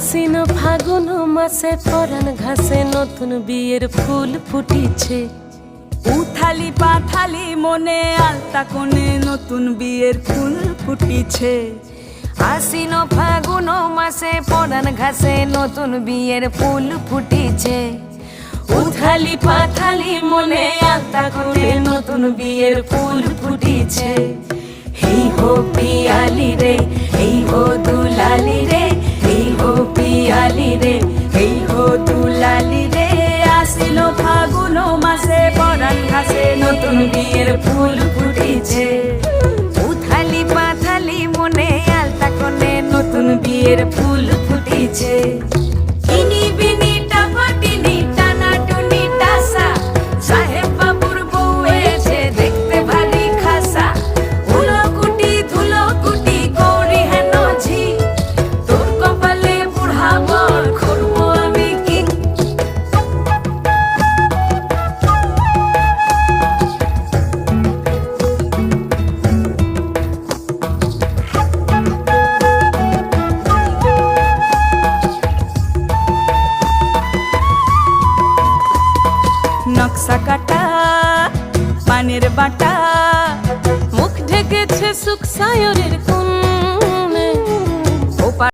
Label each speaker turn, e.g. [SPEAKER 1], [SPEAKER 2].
[SPEAKER 1] আশ্বিন ফাগুন মাসে পরাণ ঘাসে নতুন বিয়ের ফুল ফুটিছে।
[SPEAKER 2] উথালি পাথালি মনে আলতা কোণে নতুন বিয়ের ফুল ফুটিছে।
[SPEAKER 1] আশ্বিন ফাগুন মাসে পরাণ ঘাসে নতুন বিয়ের ফুল ফুটিছে। উথালি পাথালি মনে আলতা কোণে নতুন বিয়ের ফুল ফুটিছে। হেই হো পিয়ালি রে, হেই হো দুলালি রে, হেই হো পিয়ালি রে, হেই হো দুলালি রে।
[SPEAKER 2] আশ্বিন ফাগুন মাসে পরাণ ঘাসে নতুন বিয়ের ফুল ফুটিছে।
[SPEAKER 1] উথালি পাথালি মনে আলতা কোণে নতুন বিয়ের ফুল ফুটিছে। ইনি বিনি টাপাটিনি টানা টুনি টাসা, সাহেব বাবুর বউ এসে দেখতে ভারী খাসা। উলকুটি ধুলকুটি গৌরী হেন ঝি, তোর কপালে বুড়া বর করবো আমি কি।
[SPEAKER 2] নকশা কাটা পানের বাটা,
[SPEAKER 1] মুখ ঢেকেছে সুখ সায়রের কোণে।